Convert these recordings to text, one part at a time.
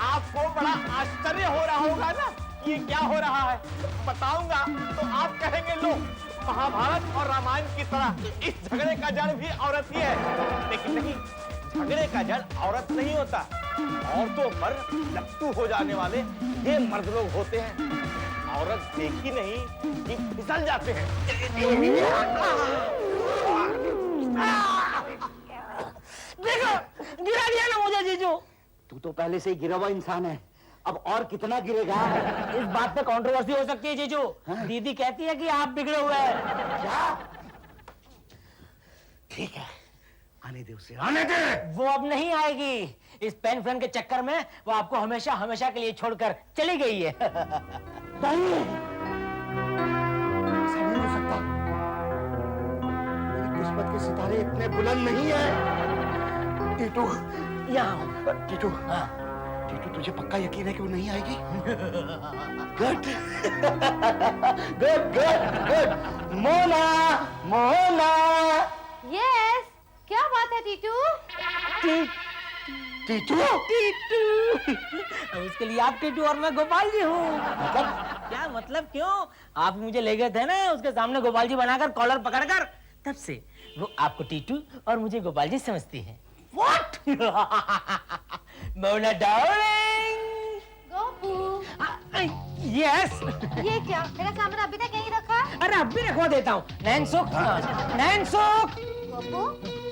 आपको बड़ा आश्चर्य हो रहा होगा ना ये क्या हो रहा है। बताऊंगा तो आप कहेंगे लो, महाभारत और रामायण की तरह इस झगड़े का जड़ भी औरत ही है। लेकिन नहीं, झगड़े का जड़ औरत नहीं होता। औरतों पर लट्टू हो जाने वाले ये मर्द लोग होते हैं। औरत देखी नहीं कि फिसल जाते हैं। देखो, गिरा दिया ना मुझे जीजू। तू तो पहले से ही गिरा हुआ इंसान है, अब और कितना गिरेगा? इस बात पे कंट्रोवर्सी हो सकती है जीजू। दीदी कहती है कि आप बिगड़े हुए हैं। क्या? ठीक है, आने दे उसे, आने दे। वो अब नहीं आएगी। इस पेन फ्रेंड के चक्कर में वो आपको हमेशा हमेशा के लिए छोड़कर चली गई है। नहीं, ऐसा नहीं हो सकता। मेरी किस्मत के सितारे इतने बुलंद नहीं है। टीटू, यहाँ टीटू, टीटू तुझे पक्का यकीन है कि वो नहीं आएगी? Good, good, good, good. Mona, Mona. Yes, क्या बात है टीटू? टीटू, टीटू। उसके लिए आप टीटू और मैं गोपाल जी हूँ। मतलब? क्या मतलब? क्यों? आप मुझे ले गए थे ना उसके सामने गोपाल जी बनाकर, कॉलर पकड़कर, तब से वो आपको टीटू और मुझे गोपाल जी समझती है। What? Mona darling. Gopu, yes. ये क्या? मेरा सामान अभी तक यहीं रखा? अरे अब भी रखवा देता हूँ। नैनसुख, नैनसुख। गोपू,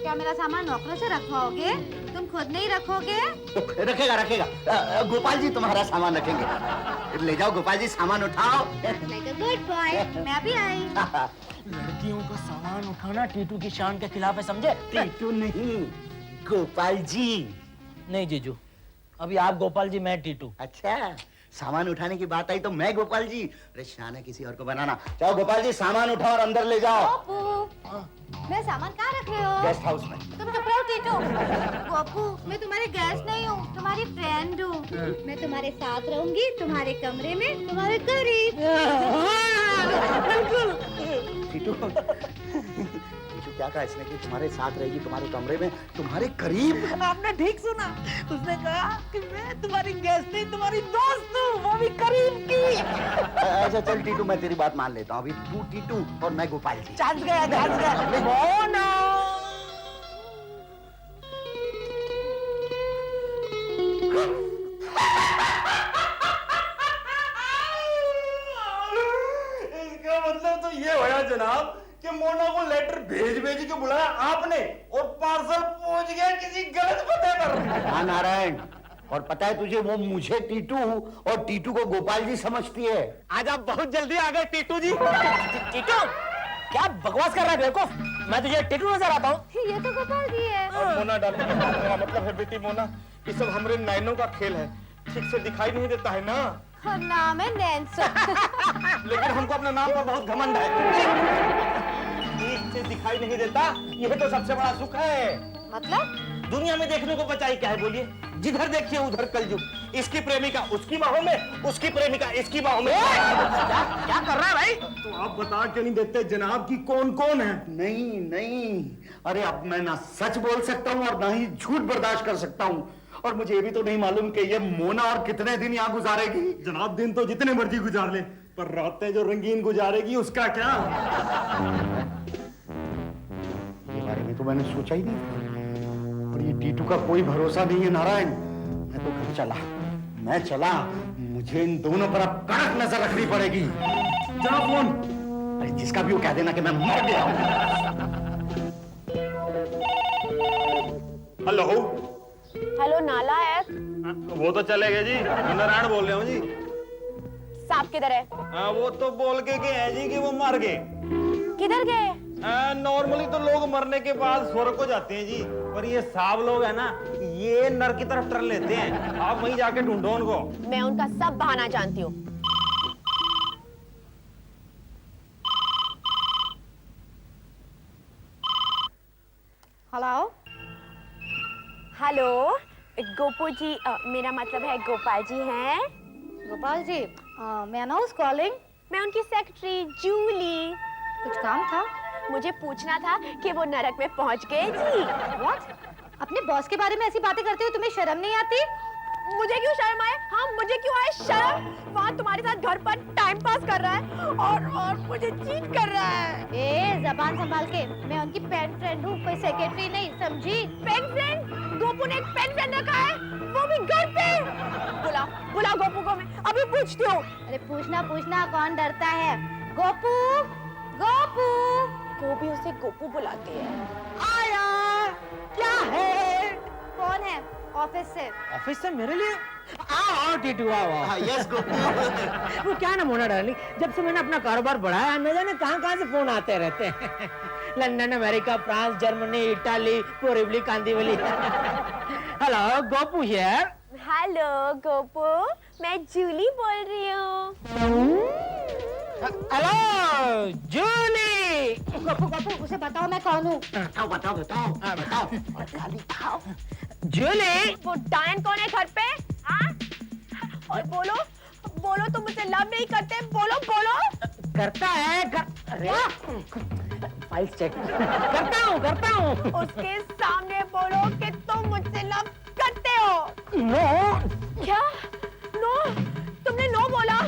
क्या मेरा सामान नौकरों से रखवाओगे? तुम खुद नहीं रखोगे? रखेगा, रखेगा। गोपाल जी तुम्हारा सामान रखेंगे। ले जाओ गोपाल जी, सामान उठाओ। Like a good boy, मैं अभी आई। लड़कियों का सामान उठाना टीटू की शान के खिलाफ है, समझे? टीटू नहीं, गोपाल जी। नहीं जीजू, अभी आप गोपाल जी, मैं टीटू। अच्छा, सामान उठाने की बात आई तो मैं गोपाल जी। अरे शाना किसी और को बनाना। जाओ गोपाल जी, सामान उठाओ और अंदर ले जाओ। गोपू, मैं सामान कहाँ रख रहे हो? गेस्ट हाउस में। तुम चुप रहो टीटू। गोपू, मैं तुम्हारी गेस्ट नहीं हूँ, तुम्हारी फ्रेंड हूँ। मैं तुम्हारे साथ रहूंगी, तुम्हारे कमरे में, तुम्हारे करीब। बिल्कुल। टीटू, टीटू क्या कहा इसने कि तुम्हारे साथ रहेगी, तुम्हारे कमरे में, तुम्हारे करीब? आपने ठीक सुना, उसने कहा कि मैं तुम्हारी गेस्ट नहीं, तुम्हारी दोस्त हूँ, वो भी करीब की। अच्छा चल टीटू, मैं तेरी बात मान लेता हूँ। अभी तू टीटू और मैं गोपाल जी। चांस गया, चांस गया। मोना। इसका मतलब तो ये होया जनाब कि मोना को लेटर भेज भेज के बुलाया आपने और पार्सल पहुंच गया किसी गलत पते पर। हाँ नारायण, और पता है तुझे, वो मुझे टीटू और टीटू को गोपाल जी समझती है। आज आप बहुत जल्दी आ गए टीटू जी। टीटू, क्या बकवास कर रहा है बेवकूफ? मैं तुझे टीटू नजर आता हूँ? ये तो गोपाल जी है। मोना डालने का मतलब है बेटी मोना, ये सब हमारे नाइनों का खेल है, ठीक से दिखाई नहीं देता है ना। और नाम है नैनसुख। लेकिन हमको अपने नाम पर बहुत घमंड है। ठीक से दिखाई नहीं देता, यह तो सबसे बड़ा सुख है। मतलब? दुनिया में देखने को बचा ही क्या है बोलिए? जिधर देखिए उधर कलयुग। इसकी प्रेमिका उसकी बाहों में, उसकी प्रेमिका इसकी बाहों में। क्या कर रहा है भाई? तो आप बता क्यों नहीं देते जनाब कि कौन कौन है? नहीं नहीं, अरे अब मैं ना सच बोल सकता हूँ और ना ही झूठ बर्दाश्त कर सकता हूँ। और मुझे ये भी तो नहीं मालूम कि ये मोना और कितने दिन यहाँ गुजारेगी। जनाब दिन तो जितने मर्जी गुजार ले, पर रातें जो रंगीन गुजारेगी उसका क्या? ये बारे में तो मैंने सोचा ही नहीं। और ये टीटू का कोई भरोसा नहीं है नारायण। मैं तो घर चला, मैं चला। मुझे इन दोनों पर अब कड़क नजर रखनी पड़ेगी। जनाब फोन। अरे जिसका भी वो कह देना कि मैं मर गया हूँ। हेलो। हेलो, नाला है? वो तो चले गए जी, मैं नारायण बोल रहा हूँ जी। सांप किधर है? वो तो बोल के गए हैं जी कि वो मर गए। किधर गए? नॉर्मली तो लोग मरने के बाद स्वर्ग को जाते हैं जी, पर ये सांप लोग है ना, ये नर की तरफ टर्न लेते हैं। आप वहीं जाके ढूंढो उनको। मैं उनका सब बहाना जानती हूँ। हेलो। हेलो गोपू जी, मेरा मतलब है गोपाल जी हैं? गोपाल जी, मैं ना उस कॉलिंग। मैं उनकी सेक्रेटरी जूली। कुछ काम था? मुझे पूछना था कि वो नरक में पहुंच गए जी। What? अपने बॉस के बारे में ऐसी बातें करते हो, तुम्हें शर्म नहीं आती? मुझे क्यों शर्म आए? हाँ, मुझे क्यों आए शर्म? वहाँ तुम्हारे साथ घर पर टाइम पास कर रहा है और मुझे चीट कर रहा है। ए, जबान संभाल के। मैं उनकी पेन फ्रेंड हूँ, कोई सेक्रेटरी नहीं, समझी? Pen friend? गोपू ने एक पेन फ्रेंड रखा है, वो भी घर पे। बुला गोपू को, मैं अभी पूछती हूँ। अरे पूछना कौन डरता है? गोपू, गोपू। वो भी उसे गोपू बुलाती है। आया, क्या है? कौन है? ऑफिस से। ऑफिस से मेरे लिए? आओ टीटू आओ। यस गोपू। वो क्या ना मोना डार्लिंग, जब से मैंने अपना कारोबार बढ़ाया न जाने कहाँ से फोन आते रहते हैं। London, America, France, Germany, Italy, Borivali, Kandivali. Hello, Gopu here. Hello Gopu, मैं जूली बोल रही हूँ। हेलो जूली। गोपू, उसे बताओ मैं कौन हूँ। बताओ। जूली, वो डायन कौन है घर पे? हाँ? और बोलो तुम मुझसे लव नहीं करते, बोलो। करता है अरे फाइल्स चेक करता हूँ। उसके सामने बोलो कि तुम मुझसे लव करते हो। नो। क्या? नो? तुमने नो बोला?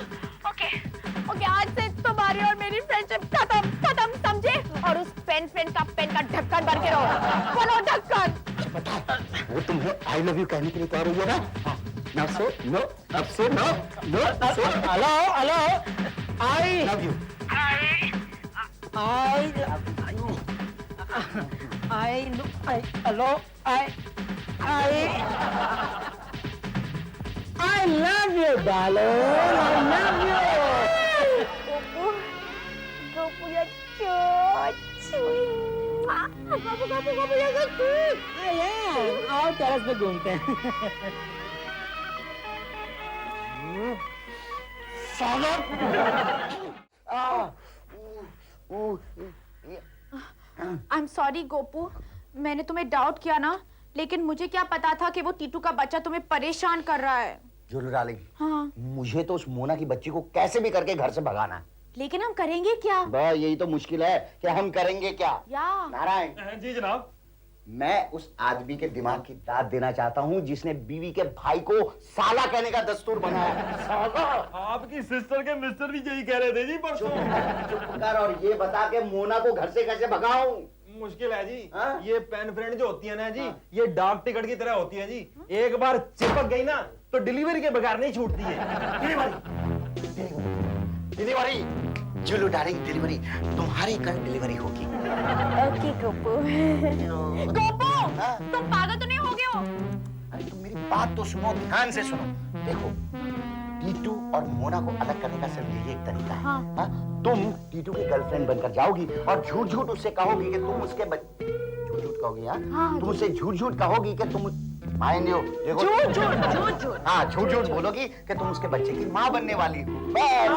ओके, आज से तुम्हारी और मेरी फ्रेंडशिप खत्म, समझे? और उस पेन का ढक्कन भर के रहो। बोलो ढक्कन। वो तुम्हें आई लव यू कहने के लिए तैयार हुआ ना? Now say no, अब say no, say hello I love you. I love you, darling. I love you. Gopu ये गोपू ये आओ टेरेस पे घूमते हैं। आई एम सॉरी गोपू, मैंने तुम्हें डाउट किया ना, लेकिन मुझे क्या पता था कि वो टीटू का बच्चा तुम्हें परेशान कर रहा है। जूली डार्लिंग, हाँ, मुझे तो उस मोना की बच्ची को कैसे भी करके घर से भगाना है। लेकिन हम करेंगे क्या? बस यही तो मुश्किल है कि हम करेंगे क्या। या नारायण जी जनाब। मैं उस आदमी के दिमाग की दाद देना चाहता हूँ जिसने बीवी के भाई को साला कहने का दस्तूर बनाया। साला? आपकी सिस्टर के मिस्टर भी यही कह रहे थे जी परसों। चुप कर और ये बता के मोना को घर से कैसे भगाऊं? मुश्किल है जी। हाँ? ये पेन फ्रेंड जो होती है ना जी, ये डाक टिकट की तरह होती है जी। एक बार चिपक गई ना तो डिलीवरी के बगैर नहीं छूटती है। डिलीवरी जुलू डार्लिंग, डिलीवरी तुम्हारी कल डिलीवरी होगी। ओके गोपू। गोपू, हाँ? तुम पागल तो नहीं हो गए हो? अरे तुम मेरी बात तो सुनो, ध्यान से सुनो। देखो, टीटू और मोना को अलग करने का सिर्फ यही एक तरीका है। हाँ। हाँ? तुम टीटू की गर्लफ्रेंड बनकर जाओगी और झूठ उससे कहोगी कि तुम उसके झूठ कहोगी। हाँ? तुम उससे झूठ कहोगी कि तुम मायने हो। देखो, झूठ। हाँ, झूठ बोलोगी कि तुम उसके बच्चे की माँ बनने वाली हो। बस।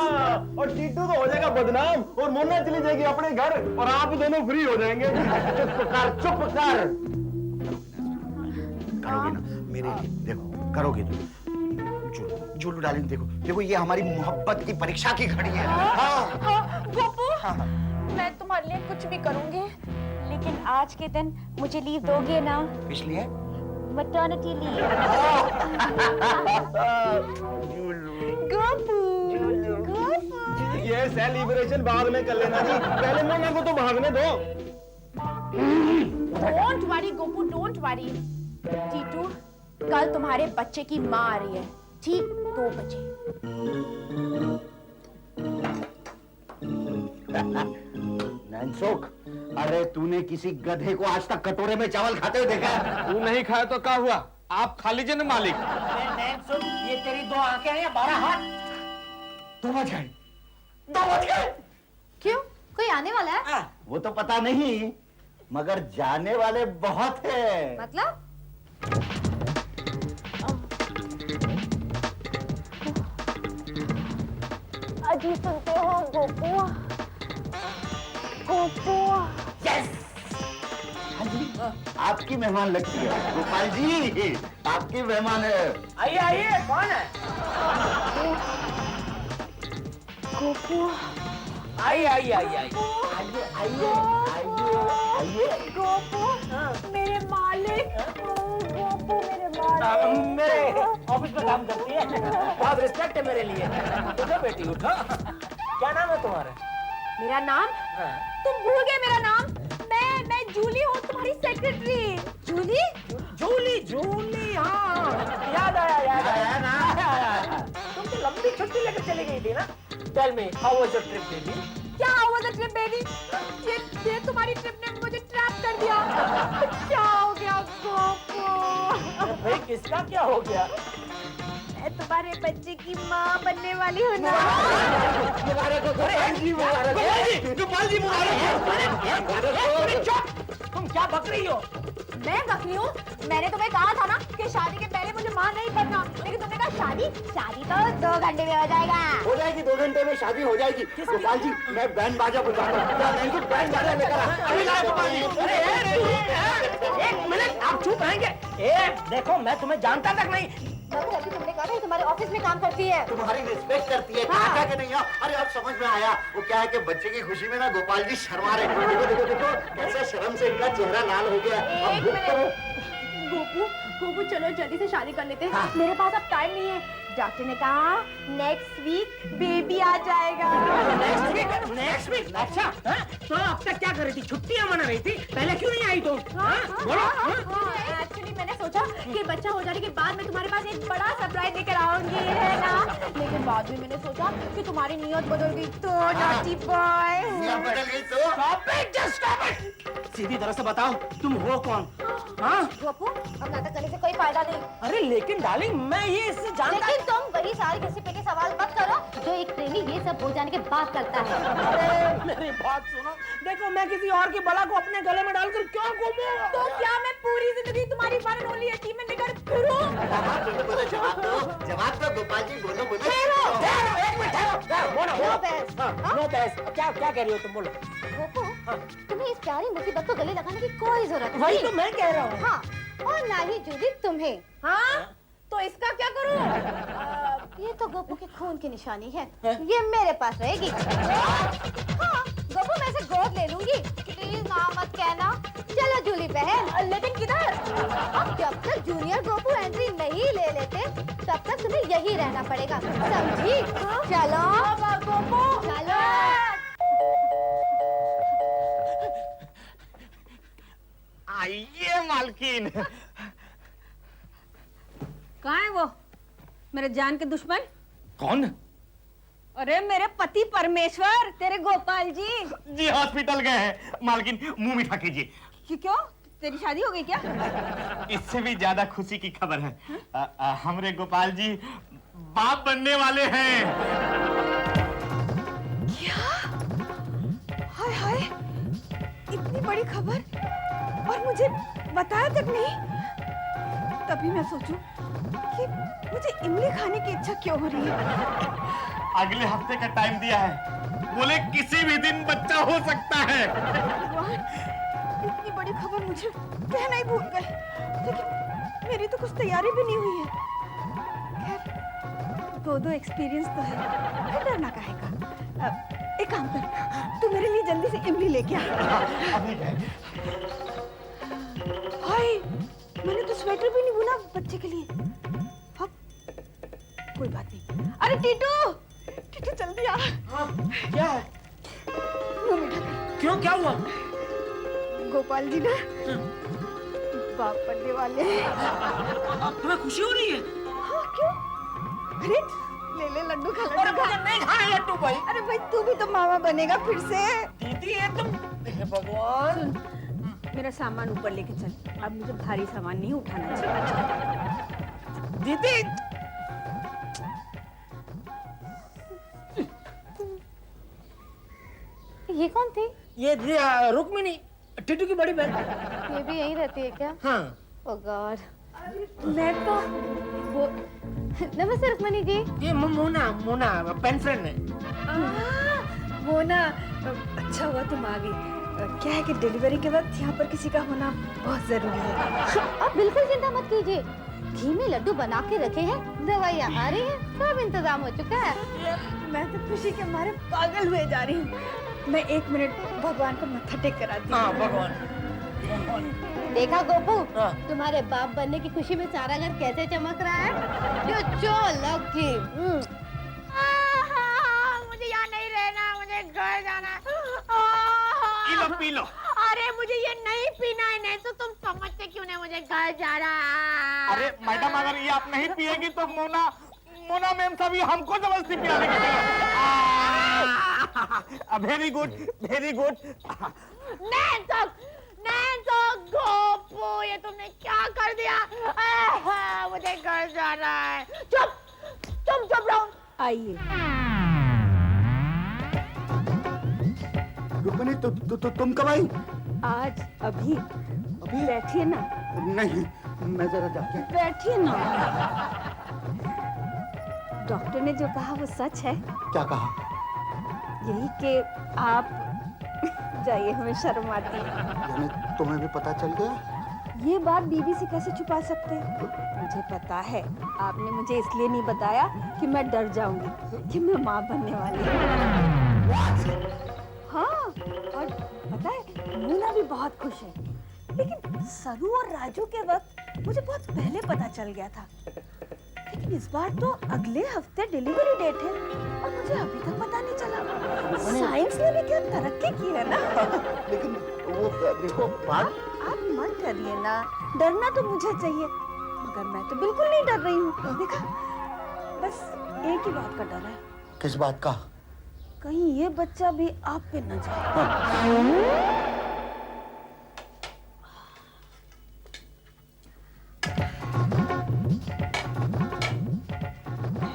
और टीटू तो हो जाएगा बदनाम और मोना चली जाएगी अपने घर और आप दोनों फ्री हो जाएंगे। चुप कर। करोगे ना मेरे लिए? देखो, करोगे तुम। जुलू डार्लिंग, देखो ये हमारी मोहब्बत की परीक्षा की घड़ी है। हाँ। गोपू, हाँ। मैं तुम्हारे लिए कुछ भी करूंगी, लेकिन आज के दिन मुझे लीव दोगे ना? इसलिए मैटरनिटी लीव। गोपू, ये सेलिब्रेशन बाद में कर लेना जी, पहले मोना को तो भागने दो। Don't worry Gopu, don't worry. Titu, कल तुम्हारे बच्चे की माँ आ रही है, ठीक 2 बजे। नैनसोक, अरे तूने किसी गधे को आज तक कटोरे में चावल खाते हुए देखा है? तू नहीं खाया तो क्या हुआ? आप खा लीजिए ना मालिक। ये तेरी 2 आंखें हैं या 12 हाथ? 2 बज गए। 2 बज गए। क्यों? कोई आने वाला है? वो तो पता नहीं, मगर जाने वाले बहुत हैं। मतलब? अजी सुनते हो गोपू? गोपू, यस! हाँ जी, आपकी मेहमान लगती है। गोपाल जी, आपकी मेहमान है। आइए कौन है? गोपू, आइए आइए ऑफिस में काम करती है, बहुत रिस्पेक्ट है मेरे लिए। उठो बेटी उठो। क्या नाम है तुम्हारा? मेरा नाम? हाँ। तुम भूल गए मेरा नाम? मैं जूली हूँ, तुम्हारी सेक्रेटरी। जूली? जूली जूली, हाँ याद आया ना। तुम तो लंबी छुट्टी लेकर चली गई थी ना? Tell me how was your trip baby? क्या हुआ था ट्रिप बेबी? ये तुम्हारी ट्रिप ने मुझे ट्रैप कर दिया। क्या हो गया गोपू? भाई किसका क्या हो गया? मैं तुम्हारे बच्चे की माँ बनने वाली हूँ ना। गोपाल जी तुम क्या बक रही हो? मैं बकरी हूँ? मैंने तुम्हें कहा था ना कि शादी के पहले मुझे माँ नहीं बनना, लेकिन तुमने कहा शादी तो 2 घंटे में हो जाएगा। हो जाएगी, 2 घंटे में शादी हो जाएगी। गोपाल जी मैं बैंड बाजा बजाता हूँ, नहीं तो बैंड बाजा लेकर अभी लाओ गोपाल जी। अरे एक मिनट आप चुप रहेंगे? देखो मैं तुम्हें जानता तक नहीं। अभी तुमने कहा था तुम्हारे ऑफिस में काम करती है। तुम्हारी रिस्पेक्ट करती है, कहा क्या कि नहीं? अरे अब समझ में आया, वो क्या है कि बच्चे की खुशी में ना गोपाल जी शर्मा रहे। देखो देखो देखो कैसे शर्म से इनका चेहरा लाल हो गया। एक मिनट गोपू चलो जल्दी से शादी कर लेते हैं। मेरे पास अब टाइम नहीं है। डॉक्टर ने कहा नेक्स्ट वीक बेबी आ जाएगा। Next week? अच्छा तो अब तक क्या कर रही थी? छुट्टियां मना रही थी, पहले क्यों नहीं आई तुम? बोलो। एक्चुअली मैंने सोचा कि बच्चा हो जाने के बाद मैं तुम्हारे पास एक बड़ा सरप्राइज लेकर आऊंगी, है ना? लेकिन बाद में मैंने सोचा कि तुम्हारी नियत बदल गई तो नॉटी बॉय। बदल गई तो Stop it! सीधी तरह से बताओ तुम हो कौन? हाँ? गोपू अब नाटक करने से कोई फायदा नहीं। अरे लेकिन डार्लिंग मैं ये इससे जानता। लेकिन तुम वही सारे घिसे पिटे सवाल मत करो जो एक प्रेमी ये सब हो जाने के बाद करता है। अरे मेरी बात सुनो, देखो मैं किसी और की बला को अपने गले में डालकर क्यों घूमूं? तो क्या मैं पूरी जिंदगी तुम्हारी वन एंड ओनली टीम में निकल फिरूं? बोलो, जवाब दो गोपाल जी, बोलो बोलो। एक मिनट बोलो। नो बहस। नो बहस। क्या कह रही हो तुम? बोलो। गोपू तुम्हें इस प्यारी मुसीबत को गले लगाने की कोई जरूरत वही नहीं। तो मैं कह रहा हूँ। हाँ और ना ही जूली तुम्हें। हाँ तो इसका क्या करूं? ये तो गोपू के खून की निशानी है, ये मेरे पास रहेगी। हाँ गोपू मैं इसे गोद ले लूंगी। प्लीज ना मत कहना। चलो जूली बहन। लेकिन किधर? अब जब तक जूनियर गोपू एंट्री नहीं ले लेते तब तक तुम्हें यही रहना पड़ेगा, समझी? चलो गोपू चलो। आइए मालकिन। कहाँ है वो मेरे जान के दुश्मन? कौन? अरे मेरे पति परमेश्वर, तेरे गोपाल जी। जी हॉस्पिटल गए हैं मालकिन, मुंह मीठा कीजिए। क्यों तेरी शादी हो गई क्या? इससे भी ज्यादा खुशी की खबर है। हमरे गोपाल जी बाप बनने वाले हैं। क्या? हाय हाय, इतनी बड़ी खबर और मुझे बताया तक नहीं। तभी मैं सोचूं कि मुझे इमली खाने की इच्छा क्यों हो रही है। अगले हफ्ते का टाइम दिया है, बोले किसी भी दिन बच्चा हो सकता है। भगवान, इतनी बड़ी खबर मुझे कहना ही भूल गए। लेकिन मेरी तो कुछ तैयारी भी नहीं हुई है। खैर 2 एक्सपीरियंस तो है, फिर डरना काहे का। एक काम कर, तू मेरे लिए जल्दी से इमली लेके आ। हाय, मैंने तो स्वेटर भी नहीं बुना बच्चे के लिए। अब कोई बात नहीं। अरे टीटू जल्दी आ। क्या है? मुंह मीठा कर। क्यों क्या हुआ? गोपाल जी ना बाप बनने वाले हैं। तुम्हें खुशी हो रही है? हाँ क्यों? अरे ले लड्डू खा, अरे लड्डू मुझे खा। नहीं खाए लड्डू भाई। अरे भाई तू भी तो मामा बनेगा फिर से। दीदी ये तुम, हे भगवान। मेरा सामान ऊपर लेके चल, अब मुझे भारी सामान नहीं उठाना चाहिए। दीदी ये कौन थी? ये रुक्मिणी, टीटू की बड़ी बहन। ये भी यहीं रहती है क्या? हाँ। ओह गॉड। मैं तो वो नमस्ते रुक्मणी जी। ये मोना पेन फ्रेंड है। वो ना, अच्छा हुआ तुम आ गई। क्या है कि डिलीवरी के वक्त यहाँ पर किसी का होना बहुत जरूरी है। आप बिल्कुल चिंता मत कीजिए, घी में लड्डू बना के रखे हैं, दवाइयाँ आ रही हैं, सब इंतजाम हो चुका है। मैं तो खुशी के मारे पागल हुए जा रही हूँ। मैं 1 मिनट भगवान को मत्था टेक कर आती हूँ। हाँ भगवान। देखा गोपू, हाँ। तुम्हारे बाप बनने की खुशी में सारा घर कैसे चमक रहा है। You so lucky. मुझे यहाँ नहीं रहना, मुझे घर जाना है। P low P low. अरे मुझे ये नहीं पीना है, नहीं तो तुम समझते क्यों नहीं मुझे घर जाना है। अरे मैडम अगर ये आप नहीं पिएगी तो मोना मैम साहब ये हमको जबरदस्ती पिला लेंगे। Very good very good. नैन्सो, गोपू, ये तुमने क्या कर दिया। मुझे घर जाना है। चुप रहो। आइए। रुक्मिणी तुम कब आई? आज अभी बैठिए ना, नहीं, मैं जरा जाके। बैठिए ना। डॉक्टर ने जो कहा वो सच है। क्या कहा? यही कि आप जाइए, हमें शर्म आती है। यानी तुम्हें भी पता चल गया? ये बात बीबी से कैसे छुपा सकते हैं? मुझे पता है, आपने मुझे इसलिए नहीं बताया कि मैं डर जाऊंगी कि मैं माँ बनने वाली हूँ। हाँ, और पता है मोना भी बहुत खुश है, लेकिन सरू और राजू के वक्त मुझे बहुत पहले पता चल गया था। लेकिन इस बार तो अगले हफ्ते डिलीवरी डेट है और मुझे अभी तक पता नहीं चला। साइंस ने भी क्या तरक्की की है ना। लेकिन वो देखो बात। आप मत डरिए ना, डरना तो मुझे चाहिए, मगर मैं तो बिल्कुल नहीं डर रही हूँ। देखा, बस एक ही बात का डर है। किस बात का? कहीं ये बच्चा भी आप पे न जाए।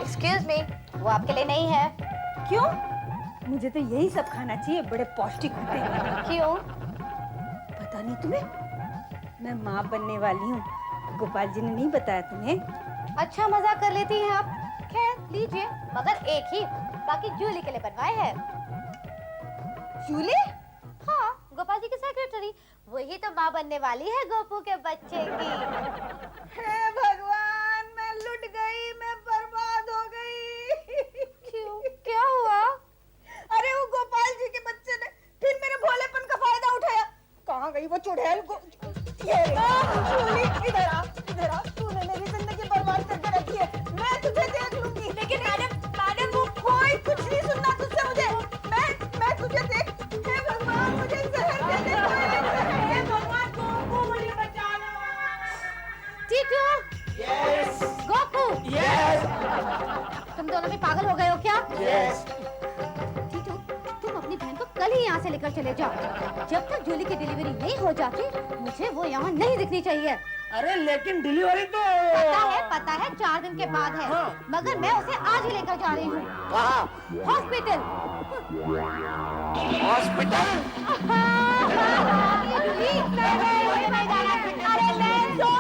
एक्सक्यूज मी, वो आपके लिए नहीं है। क्यों? मुझे तो यही सब खाना चाहिए, बड़े पौष्टिक होते हैं। क्यों? पता नहीं तुम्हें, मैं माँ बनने वाली हूँ। गोपाल जी ने नहीं बताया तुम्हें? अच्छा मजाक कर लेती हैं आप। खैर लीजिए, मगर एक ही, बाकी जूली के लिए बनवाए हैं। जूली? हाँ, गोपाल जी की सेक्रेटरी, वही तो माँ बनने वाली है गोपू के बच्चे की। हे भगवान, मैं लुट गई, मैं बर्बाद हो गई। क्यों? क्या हुआ? अरे वो गोपाल जी के बच्चे ने फिर मेरे भोलेपन का फायदा उठाया। कहाँ गई वो चुड़ैल को? ये जूली, इधर आ। तूने मेरी जिंदगी बर्बाद करके रखी है, मैं तुझे देख लूंगी। लेकिन मैडम वो कोई कुछ नहीं सुनना तुझसे मुझे। मैं तुझे देख। हे भगवान, मुझे जहर दे दे। हे भगवान, गोपू मुझे बचाना। टीटू, यस गोपू, यस तुम दोनों भी पागल हो गए हो क्या? यस। टीटू, तुम अपनी बहन को कल ही यहाँ से लेकर चले जाओ। जब तक जूली की डिलीवरी नहीं हो जाती, मुझे वो यहाँ नहीं दिखनी चाहिए। अरे लेकिन डिलीवरी तो पता है 4 दिन के बाद है। हाँ। मगर मैं उसे आज ही लेकर जा रही हूँ कहाँ? हॉस्पिटल। हॉस्पिटल? अरे नैन्सो,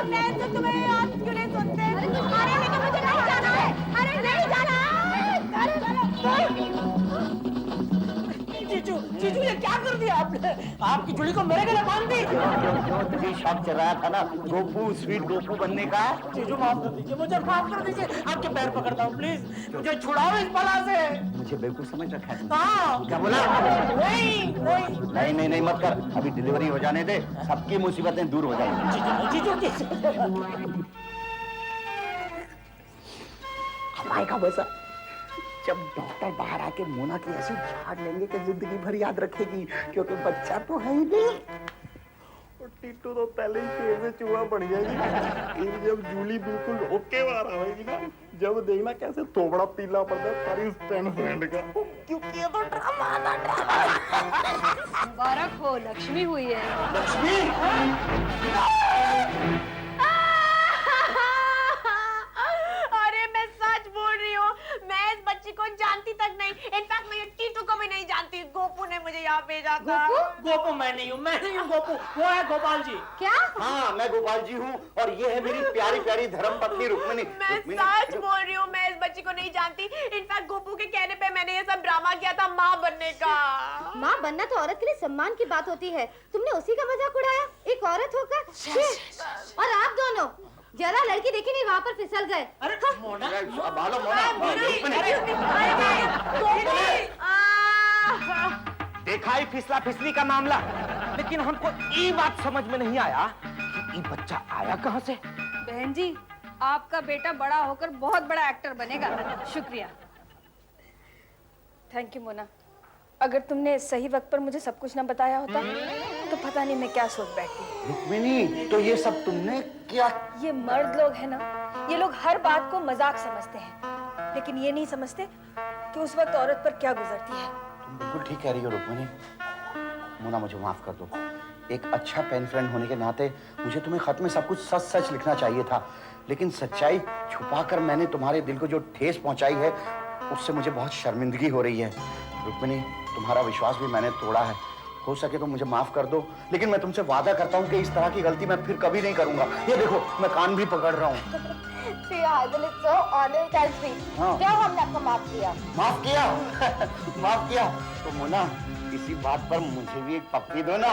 तुम्हें आप क्यों नहीं सुनते? अरे लेकिन मुझे नहीं जाना है। अरे नहीं जाना है। जीजू ये क्या कर दिया आपने? आपकी जुड़ी को मेरे गले बांध दी। क्यों तुझे शौक चल रहा था ना गोपू, स्वीट गोपू बनने का? जीजू माफ कर दीजिए, मुझे माफ कर दीजिए, आपके पैर पकड़ता हूँ, प्लीज मुझे छुड़ाओ इस बला से। मुझे बेवकूफ समझ रखा है? हाँ। क्या बोला? नहीं नहीं मत कर, अभी डिलीवरी हो जाने दे, सबकी मुसीबतें दूर हो जाएंगी। जीजू हमारे का वैसा जब डॉक्टर बाहर आके मोना की ऐसी झाड़ लेंगे कि जिंदगी भर याद रखेगी, क्योंकि बच्चा तो है ही नहीं। और टीटू तो पहले ही पेट में चूहा पड़ जाएगी। एक जब जूली बिल्कुल ओके बाहर आएगी ना, जब देखना कैसे थोबड़ा पीला पड़ता है सारी स्टैंड फ्रेंड का, क्योंकि ये तो ड्रामा था। मुबारक हो, लक्ष्मी हुई है। लक्ष्मी अरे मैं सच बोल रही हूँ, मैं इस बच्ची को जानती तक नहीं। इनफैक्ट मैं ये टीटू को भी नहीं जानती। गोपू ने मुझे यहाँ भेजा था। गोपू मैं नहीं हूँ गोपू, वो है गोपाल जी। क्या? हाँ मैं गोपाल जी हूँ और ये है मेरी प्यारी प्यारी धर्मपत्नी रुक्मिणी। मैं सच बोल रही हूँ, मैं इस बच्ची को नहीं जानती। इनफैक्ट गोपू के कहने पे मैंने ये सब ड्रामा किया था माँ बनने का। माँ बनना तो औरत के लिए सम्मान की बात होती है, तुमने उसी का मजाक उड़ाया एक औरत होकर। और आप दोनों जरा लड़की देखी नहीं, वहाँ पर फिसल गए। अरे मोना, बालो मोना, देखा ही फिसला फिसली का मामला। लेकिन हमको ये बात समझ में नहीं आया कि ये बच्चा आया कहाँ से। बहन जी, आपका बेटा बड़ा होकर बहुत बड़ा एक्टर बनेगा। शुक्रिया। Thank you Mona. अगर तुमने सही वक्त पर मुझे सब कुछ ना बताया होता तो पता नहीं मैं क्या सोच बैठती। रुक्मिणी, तो ये सब तुमने क्या? ये मर्द लोग हैं ना, ये लोग हर बात को मजाक समझते हैं, लेकिन ये नहीं समझते कि उस वक्त औरत पर क्या गुजरती है। तुम बिल्कुल ठीक कह रही हो रुक्मिणी। मोना, मुझे माफ कर दो। एक अच्छा पेन फ्रेंड होने के नाते मुझे तुम्हें खत में सब कुछ सच सच लिखना चाहिए था, लेकिन सच्चाई छुपाकर मैंने तुम्हारे दिल को जो ठेस पहुंचाई है उससे मुझे बहुत शर्मिंदगी हो रही है। रुक्मिणी, तुम्हारा विश्वास भी मैंने तोड़ा है। हो सके तो मुझे माफ कर दो, लेकिन मैं तुमसे वादा करता हूँ कि इस तरह की गलती मैं फिर कभी नहीं करूंगा। ये देखो, मैं कान भी पकड़ रहा हूँ। हाँ। क्या हमने आपको माफ किया? माफ किया? माफ किया तो मोना, इसी बात पर मुझे भी एक पप्पी दो ना।